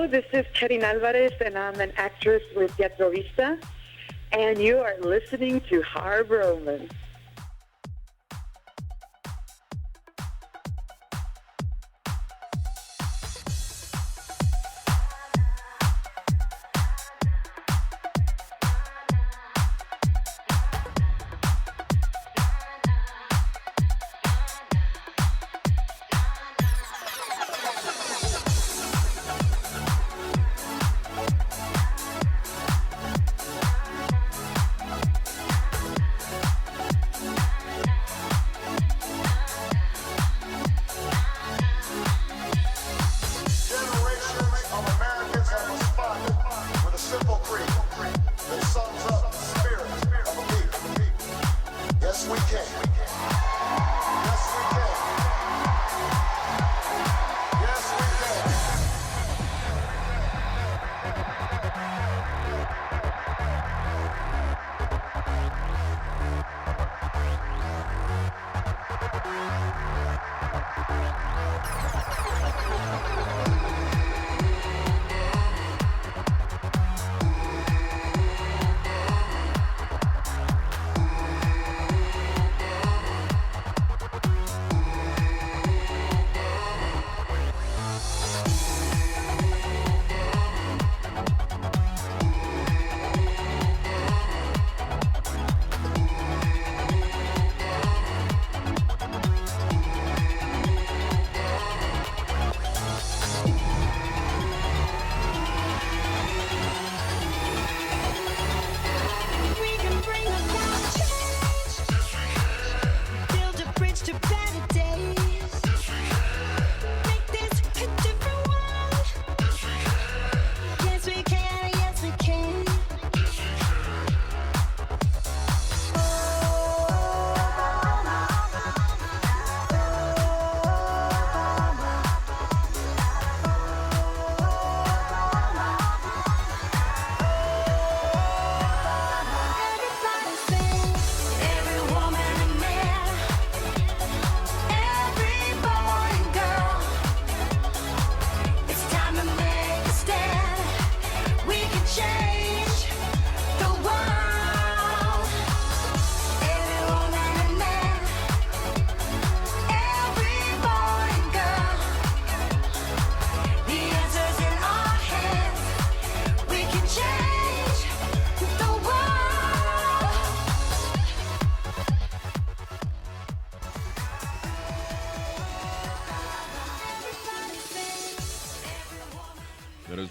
Hello, this is Karin Alvarez, and I'm an actress with Teatro Vista, and you are listening to Harb Roman.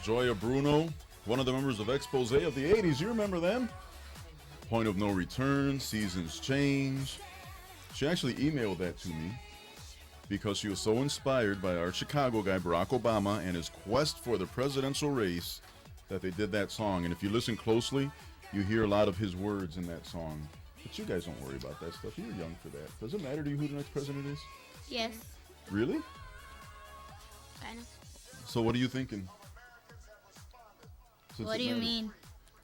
Joya Bruno, one of the members of Expose of the 80s. You remember them? Point of No Return, Seasons Change. She actually emailed that to me because she was so inspired by our Chicago guy, Barack Obama, and his quest for the presidential race that they did that song. And if you listen closely, you hear a lot of his words in that song. But you guys don't worry about that stuff. You're young for that. Does it matter to you who the next president is? Yes. Really? Kind of. So what are you thinking? What do you mean?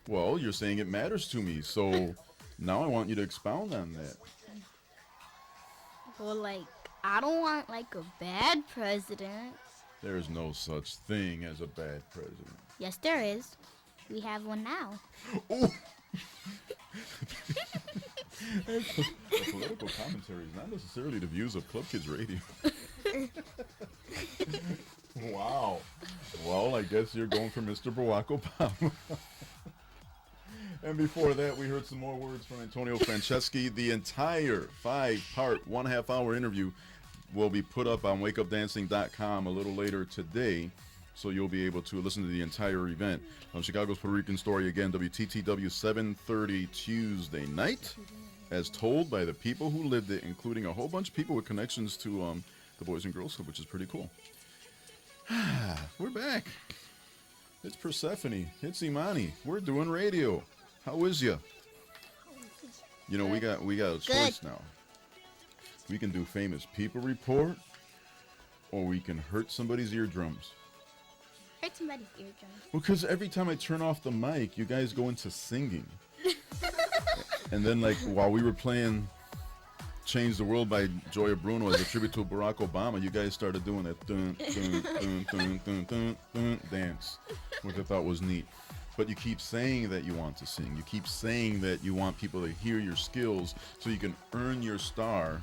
Well, you're saying it matters to me, so now I want you to expound on that. Well, like, I don't want, like, a bad president. There's no such thing as a bad president. Yes, there is. We have one now. Oh! The political commentary is not necessarily the views of Club Kids Radio. Wow. Well, I guess you're going for Mr. Barack Obama. And before that, we heard some more words from Antonio Franceschi. The entire 5-part, 1.5-hour interview will be put up on wakeupdancing.com a little later today, so you'll be able to listen to the entire event. Chicago's Puerto Rican Story, again, WTTW 7:30 Tuesday night, as told by the people who lived it, including a whole bunch of people with connections to the Boys and Girls Club, which is pretty cool. We're back. It's Persephone. It's Imani. We're doing radio. How is ya? You know, we got a choice now. We can do famous people report, or we can hurt somebody's eardrums. Hurt somebody's eardrums. Well, because every time I turn off the mic, you guys go into singing. And then, like, while we were playing Change the World by Joya Bruno as a tribute to Barack Obama, you guys started doing that dun, dun, dun, dun, dun, dun, dun, dance, which I thought was neat. But you keep saying that you want to sing. You keep saying that you want people to hear your skills so you can earn your star.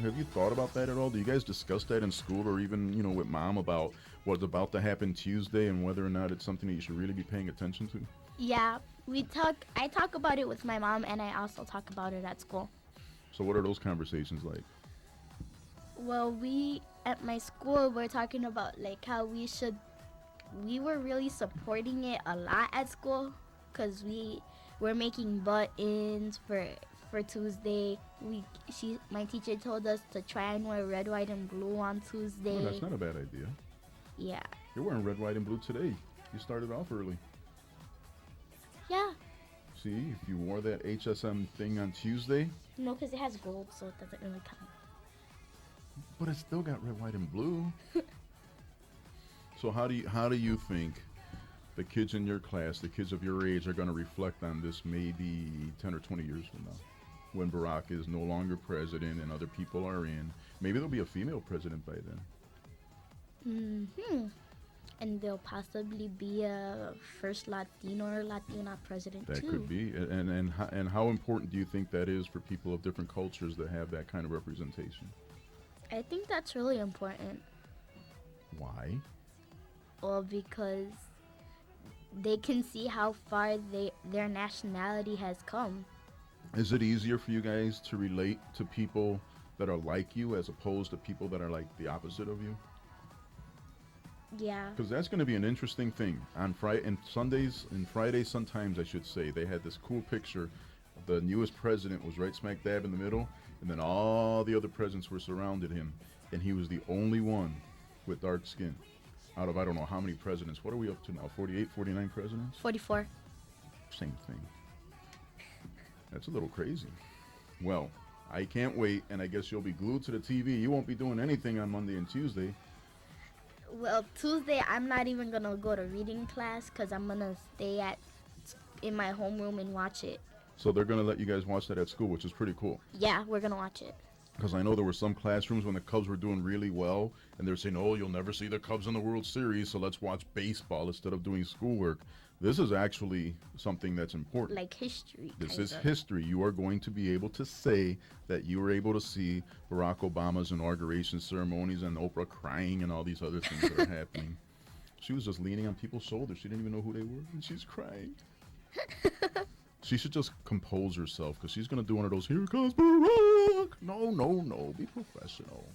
Have you thought about that at all? Do you guys discuss that in school or even, with mom about what's about to happen Tuesday and whether or not it's something that you should really be paying attention to? Yeah, I talk about it with my mom, and I also talk about it at school. So what are those conversations like? Well, at my school, we're talking about like how we were really supporting it a lot at school, because we're making buttons for Tuesday. My teacher told us to try and wear red, white, and blue on Tuesday. Oh, that's not a bad idea. Yeah. You're wearing red, white, and blue today. You started off early. Yeah. See, if you wore that HSM thing on Tuesday. No, because it has gold, so it doesn't really count. But it's still got red, white, and blue. So how do you think the kids in your class, the kids of your age, are going to reflect on this maybe 10 or 20 years from now, when Barack is no longer president and other people are in? Maybe there'll be a female president by then. And there'll possibly be a first Latino or Latina president that too. Could be. And how important do you think that is for people of different cultures that have that kind of representation? I think that's really important. Why? Well, because they can see how far their nationality has come. Is it easier for you guys to relate to people that are like you as opposed to people that are like the opposite of you? Yeah. Because that's going to be an interesting thing. On Friday and Sundays, and Friday sometimes I should say, they had this cool picture. The newest president was right smack dab in the middle, and then all the other presidents were surrounded him, and he was the only one with dark skin. Out of I don't know how many presidents. What are we up to now? 48, 49 presidents? 44. Same thing. That's a little crazy. Well, I can't wait, and I guess you'll be glued to the TV. You won't be doing anything on Monday and Tuesday. Well, Tuesday I'm not even gonna go to reading class because I'm gonna stay in my homeroom and watch it. So they're gonna let you guys watch that at school, which is pretty cool. Yeah, we're gonna watch it. Because I know there were some classrooms when the Cubs were doing really well, and they're saying, "Oh, you'll never see the Cubs in the World Series, so let's watch baseball instead of doing schoolwork." This is actually something that's important. Like history. This is history. You are going to be able to say that you were able to see Barack Obama's inauguration ceremonies and Oprah crying and all these other things that are happening. She was just leaning on people's shoulders. She didn't even know who they were, and she's crying. She should just compose herself, because she's going to do one of those, "Here comes Barack." No. Be professional.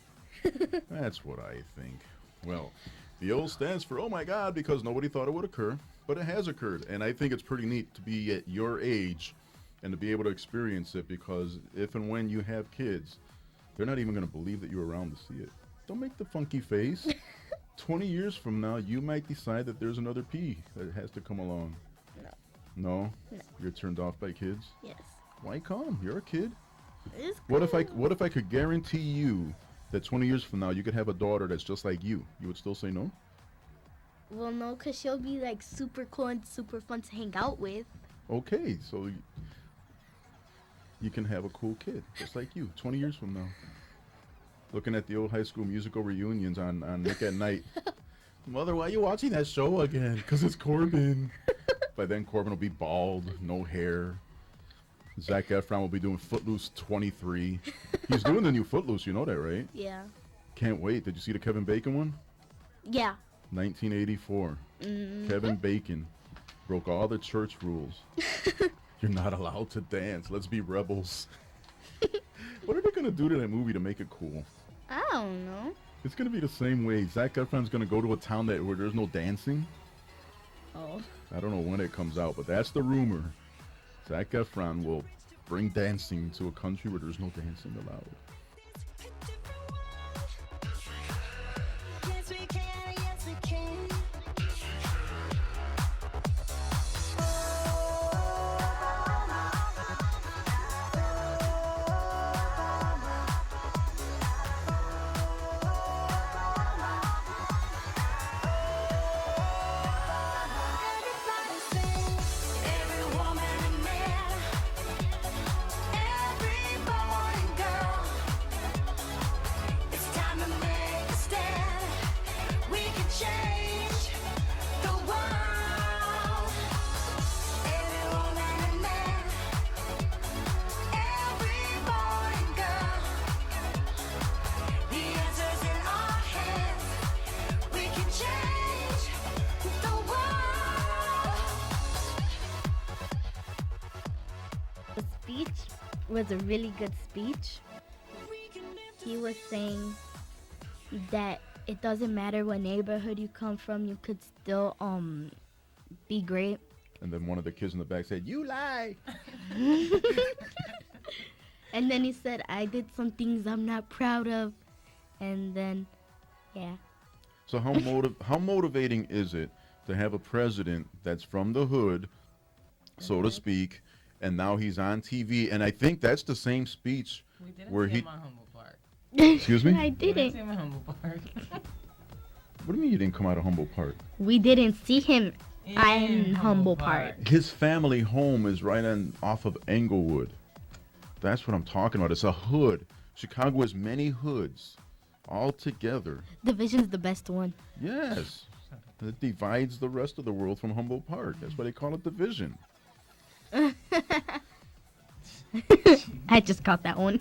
That's what I think. Well, the O stands for oh my God, because nobody thought it would occur, but it has occurred. And I think it's pretty neat to be at your age and to be able to experience it, because if and when you have kids, they're not even going to believe that you're around to see it. Don't make the funky face. 20 years from now, you might decide that there's another P that has to come along. No. No? No. You're turned off by kids? Yes. Why come? You're a kid. It's What if cool. what if I could guarantee you that 20 years from now you could have a daughter that's just like you? You would still say no? Well, no, because she'll be like super cool and super fun to hang out with. Okay, so you can have a cool kid just like you 20 years from now. Looking at the old High School Musical reunions on Nick at Night. Mother, why are you watching that show again? Because it's Corbin. By then, Corbin will be bald, no hair. Zac Efron will be doing Footloose 23. He's doing the new Footloose, you know that, right? Yeah. Can't wait. Did you see the Kevin Bacon one? Yeah. 1984. Kevin Bacon broke all the church rules. You're not allowed to dance. Let's be rebels. What are they going to do to that movie to make it cool? I don't know. It's going to be the same way. Zac Efron's going to go to a town where there's no dancing. Oh. I don't know when it comes out, but that's the rumor. Zac Efron will bring dancing to a country where there's no dancing allowed. Yes, we can, yes, we can. Everybody sing, every woman and man, every boy and girl. It's time to make a stand. We can change the world. Every woman and man, every boy and girl. The answer's in our hands. We can change the world. The speech was a really good speech. He was saying that it doesn't matter what neighborhood you come from, you could still be great. And then one of the kids in the back said, "You lie." And then he said, I did some things I'm not proud of. And then, yeah. So how motivating is it to have a president that's from the hood, so to speak, and now he's on TV? And I think that's the same speech We didn't where see he. him on Humble Park. Excuse me? I We didn't didn't. see him on Humble Park. What do you mean you didn't come out of Humboldt Park? We didn't see him in Humble Park. His family home is right on off of Englewood. That's what I'm talking about. It's a hood. Chicago has many hoods all together. Division's the best one. Yes. It divides the rest of the world from Humboldt Park. That's why they call it division. I just caught that one.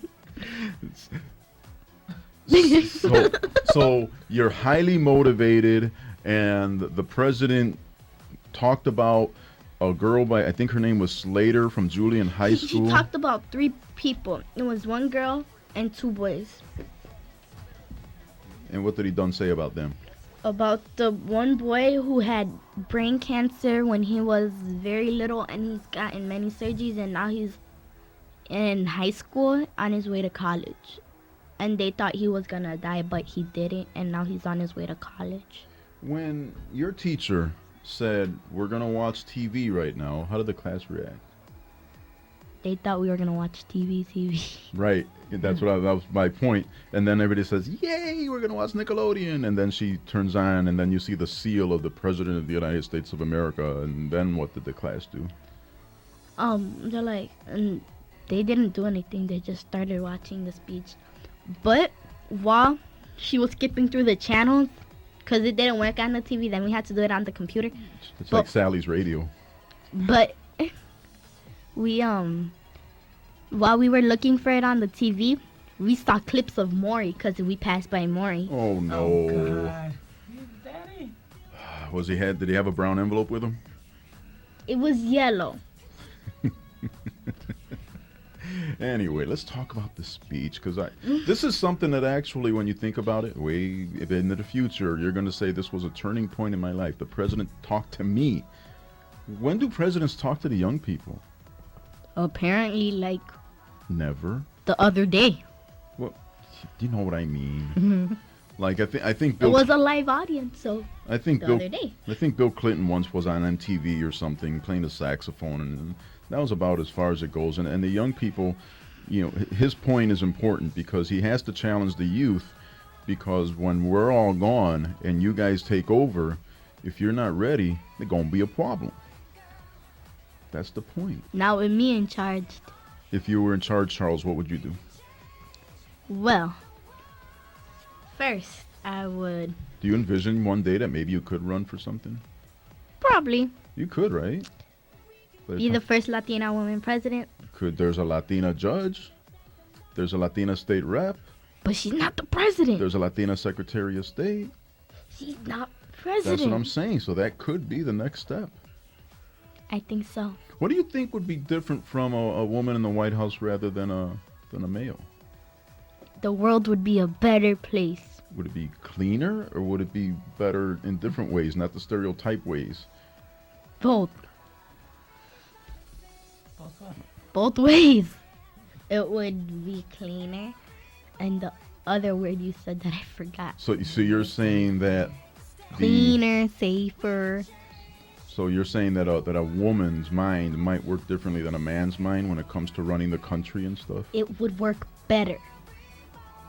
So you're highly motivated, and the president talked about a girl by, I think her name was Slater from Julian High He School. talked about 3 people. It was 1 girl and 2 boys. And what did he done say about them? About the 1 boy who had brain cancer when he was very little, and he's gotten many surgeries, and now he's in high school on his way to college. And they thought he was gonna die, but he didn't, and now he's on his way to college. When your teacher said, "We're going to watch TV right now," how did the class react? They thought we were gonna watch TV. Right. That was my point. And then everybody says, "Yay, we're going to watch Nickelodeon." And then she turns on, and then you see the seal of the President of the United States of America. And then what did the class do? They're like, and they didn't do anything. They just started watching the speech. But while she was skipping through the channels, because it didn't work on the TV, then we had to do it on the computer. It's Well- like Sally's radio. But we while we were looking for it on the TV, we saw clips of Maury because we passed by Maury. Oh, no. Oh, God. His daddy. Did he have a brown envelope with him? It was yellow. Anyway, let's talk about the speech, because this is something that actually, when you think about it, way into the future, you're going to say this was a turning point in my life. The president talked to me. When do presidents talk to the young people? Apparently, like Never. the other day. Well, you know what I mean. Like I think It Bill. was a live audience, so I think the Bill. other day. I think Bill Clinton once was on MTV or something playing the saxophone, and That was about as far as it goes. And the young people, his point is important because he has to challenge the youth, because when we're all gone and you guys take over, if you're not ready, there's going to be a problem. That's the point. Not with me in charge. If you were in charge, Charles, what would you do? Well, first I would Do you envision one day that maybe you could run for something? probably You could, right? be the first Latina woman president. There's a Latina judge. There's a Latina state rep. But she's not the president. There's a Latina secretary of state. She's not president. That's what I'm saying. So that could be the next step. I think so. What do you think would be different from a woman in the White House rather than a male? The world would be a better place. Would it be cleaner, or would it be better in different ways, not the stereotype ways? Both. Both what? Both ways. It would be cleaner. And the other word you said that I forgot. So you're saying that Cleaner, safer. So you're saying that a woman's mind might work differently than a man's mind when it comes to running the country and stuff? It would work better.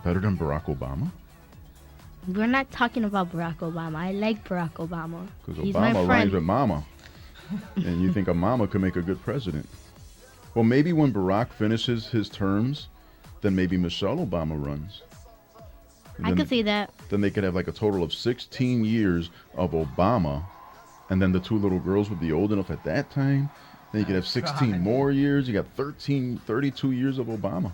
Better than Barack Obama? We're not talking about Barack Obama. I like Barack Obama. Because He's my Obama rhymes friend. with mama. And you think a mama could make a good president. Well, maybe when Barack finishes his terms, then maybe Michelle Obama runs. And I then- could see that. Then they could have like a total of 16 years of Obama, and then the two little girls would be old enough at that time. Then you could have 16 God. more years. You got 32 years of Obama.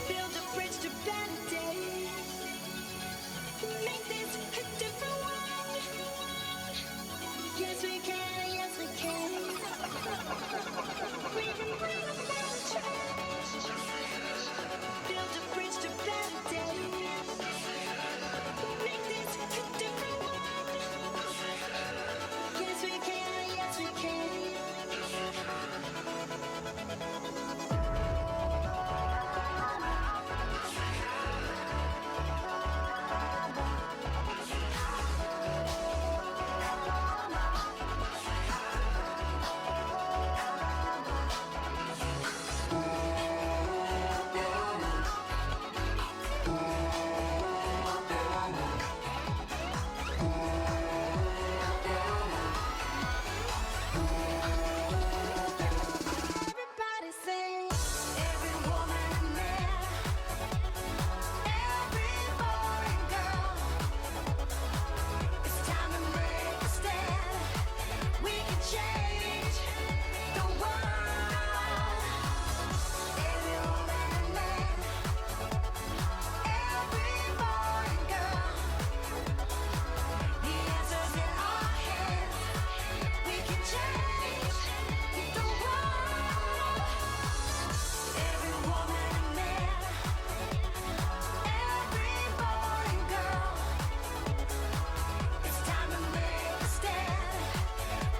Build a bridge to better days. Make this a different world. Yes, we can. Yes, we can. We can bring about change. Build a bridge to better days. Make this a different world. Yes, we can. Yes, we can. Everybody sing. Every woman and man, every boy and girl. It's time to make a stand. We can change the world. Every woman and man, every boy and girl. The answer's in our hands. We can change the world. Every woman and man, every boy and girl. It's time to make a stand.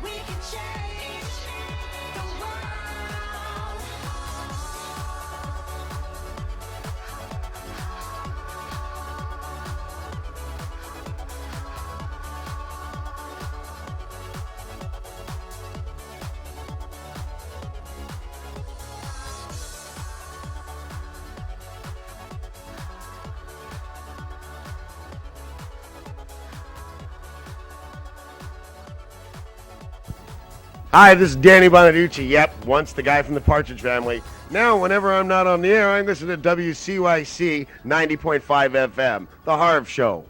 We can change the world. Hi, this is Danny Bonaducci. Yep, once the guy from the Partridge Family. Now, whenever I'm not on the air, I listen to WCYC 90.5 FM, The Harv Show.